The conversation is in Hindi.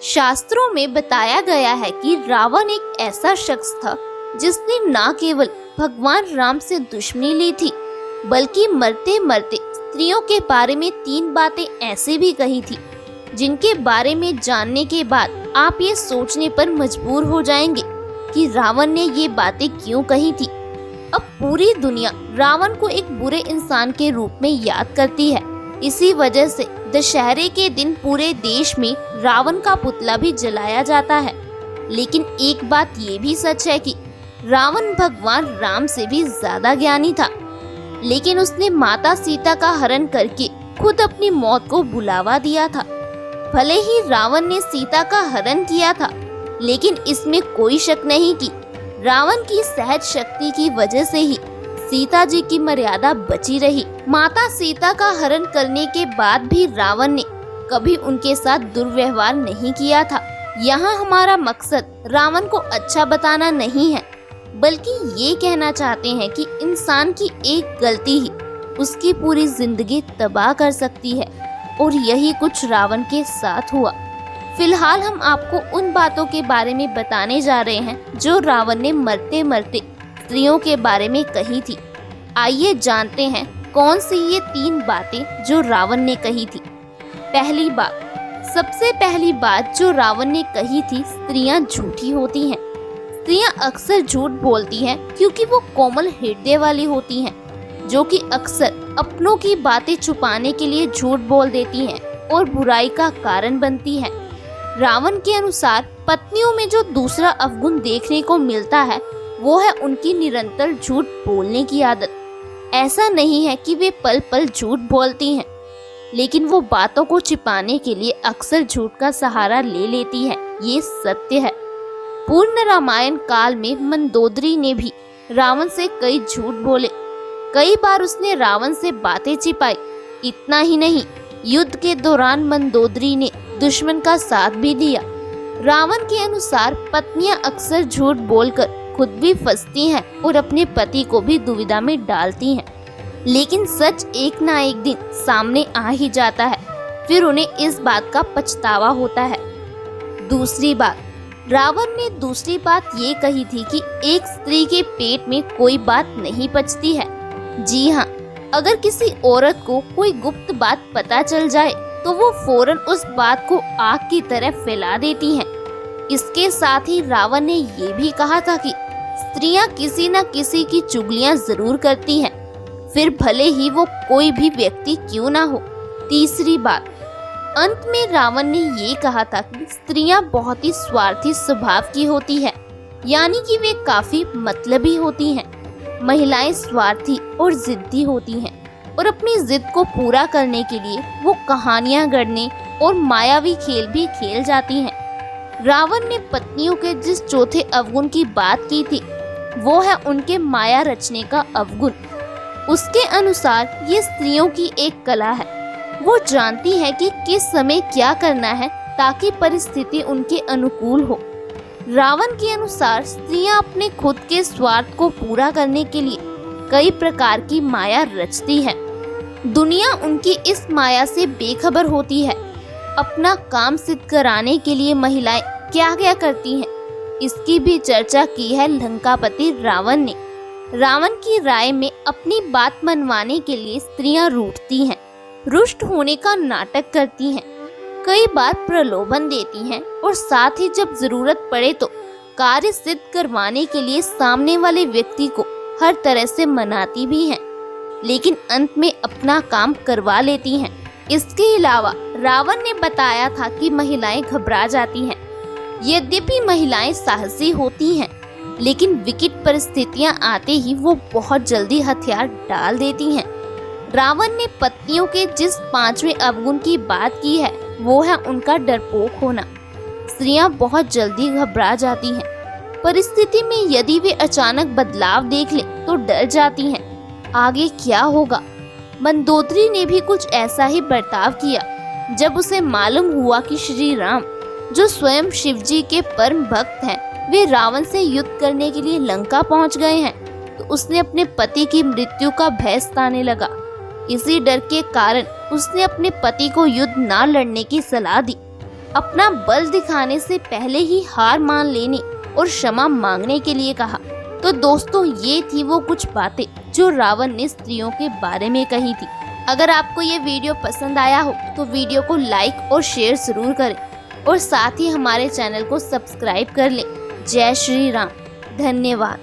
शास्त्रों में बताया गया है कि रावण एक ऐसा शख्स था जिसने न केवल भगवान राम से दुश्मनी ली थी, बल्कि मरते मरते स्त्रियों के बारे में 3 बातें ऐसे भी कही थी जिनके बारे में जानने के बाद आप ये सोचने पर मजबूर हो जाएंगे कि रावण ने ये बातें क्यों कही थी। अब पूरी दुनिया रावण को एक बुरे इंसान के रूप में याद करती है। इसी वजह से दशहरे के दिन पूरे देश में रावण का पुतला भी जलाया जाता है। लेकिन एक बात ये भी सच है कि रावण भगवान राम से भी ज्यादा ज्ञानी था, लेकिन उसने माता सीता का हरण करके खुद अपनी मौत को बुलावा दिया था। भले ही रावण ने सीता का हरण किया था, लेकिन इसमें कोई शक नहीं कि रावण की सहज शक्ति की वजह से ही सीता जी की मर्यादा बची रही। माता सीता का हरण करने के बाद भी रावण ने कभी उनके साथ दुर्व्यवहार नहीं किया था। यहाँ हमारा मकसद रावण को अच्छा बताना नहीं है, बल्कि ये कहना चाहते हैं कि इंसान की एक गलती ही उसकी पूरी जिंदगी तबाह कर सकती है, और यही कुछ रावण के साथ हुआ। फिलहाल हम आपको उन बातों के बारे में बताने जा रहे हैं जो रावण ने मरते मरते स्त्रियों के बारे में कही थी। आइए जानते हैं कौन सी ये 3 बातें जो रावण ने कही थी। पहली बात, सबसे पहली बात जो रावण ने कही थी, स्त्रियां झूठी होती हैं। स्त्रियां अक्सर झूठ बोलती हैं क्योंकि वो कोमल हृदय वाली होती हैं, जो कि अक्सर अपनों की बातें छुपाने के लिए झूठ बोल देती हैं और बुराई का कारण बनती हैं। रावण के अनुसार पत्नियों में जो दूसरा अवगुण देखने को मिलता है वो है उनकी निरंतर झूठ बोलने की आदत। ऐसा नहीं है कि वे पल पल झूठ बोलती हैं, लेकिन वो बातों को छिपाने के लिए अक्सर झूठ का सहारा ले लेती है। ये सत्य है। पूर्ण रामायण काल में मंदोदरी ने भी रावण से कई झूठ बोले। कई बार उसने रावण से बातें छिपाई। इतना ही नहीं, युद्ध के दौरान मंदोदरी ने दुश्मन का साथ भी दिया। रावण के अनुसार पत्नियां अक्सर झूठ बोलकर खुद भी फंसती हैं और अपने पति को भी दुविधा में डालती हैं, लेकिन सच एक ना एक दिन सामने आ ही जाता है, फिर उन्हें इस बात का पछतावा होता है। दूसरी बात, रावण ने दूसरी बात ये कही थी कि एक स्त्री के पेट में कोई बात नहीं पचती है। जी हाँ, अगर किसी औरत को कोई गुप्त बात पता चल जाए तो वो फौरन उस बात को आग की तरह फैला देती हैं। इसके साथ ही रावण ने ये भी कहा था कि स्त्रियां किसी न किसी की चुगलियां जरूर करती हैं, फिर भले ही वो कोई भी व्यक्ति क्यों ना हो। तीसरी बात, अंत में रावण ने ये कहा था कि स्त्रियां बहुत ही स्वार्थी स्वभाव की होती है, यानी कि वे काफी मतलबी होती हैं। महिलाएं स्वार्थी और जिद्दी होती हैं और अपनी जिद को पूरा करने के लिए वो कहानियां गढ़ने और मायावी खेल भी खेल जाती हैं। रावण ने पत्नियों के जिस चौथे अवगुण की बात की थी वो है उनके माया रचने का अवगुण। उसके अनुसार ये स्त्रियों की एक कला है। वो जानती है कि किस समय क्या करना है ताकि परिस्थिति उनके अनुकूल हो। रावण के अनुसार स्त्रियां अपने खुद के स्वार्थ को पूरा करने के लिए कई प्रकार की माया रचती है। दुनिया उनकी इस माया से बेखबर होती है। अपना काम सिद्ध कराने के लिए महिलाएं क्या क्या करती हैं, इसकी भी चर्चा की है लंकापति रावण ने। रावण की राय में अपनी बात मनवाने के लिए स्त्रियां रूठती हैं, रुष्ट होने का नाटक करती हैं, कई बार प्रलोभन देती हैं और साथ ही जब जरूरत पड़े तो कार्य सिद्ध करवाने के लिए सामने वाले व्यक्ति को हर तरह से मनाती भी हैं, लेकिन अंत में अपना काम करवा लेती हैं। इसके अलावा रावण ने बताया था कि महिलाएं घबरा जाती हैं। यद्यपि महिलाएं साहसी होती हैं, लेकिन विकट परिस्थितियां आते ही वो बहुत जल्दी हथियार डाल देती हैं। रावण ने पत्नियों के जिस 5वें अवगुण की बात की है वो है उनका डरपोक होना। स्त्रियां बहुत जल्दी घबरा जाती हैं। परिस्थिति में यदि वे अचानक बदलाव देख लें तो डर जाती हैं। आगे क्या होगा? मंदोदरी ने भी कुछ ऐसा ही बर्ताव किया। जब उसे मालूम हुआ कि श्री राम, जो स्वयं शिव जी के परम भक्त हैं, वे रावण से युद्ध करने के लिए लंका पहुंच गए हैं, तो उसने अपने पति की मृत्यु का भय सताने लगा। इसी डर के कारण उसने अपने पति को युद्ध न लड़ने की सलाह दी। अपना बल दिखाने से पहले ही हार मान लेने और क्षमा मांगने के लिए कहा। तो दोस्तों, ये थी वो कुछ बातें जो रावण ने स्त्रियों के बारे में कही थी। अगर आपको ये वीडियो पसंद आया हो तो वीडियो को लाइक और शेयर जरूर करें और साथ ही हमारे चैनल को सब्सक्राइब कर लें। जय श्री राम। धन्यवाद।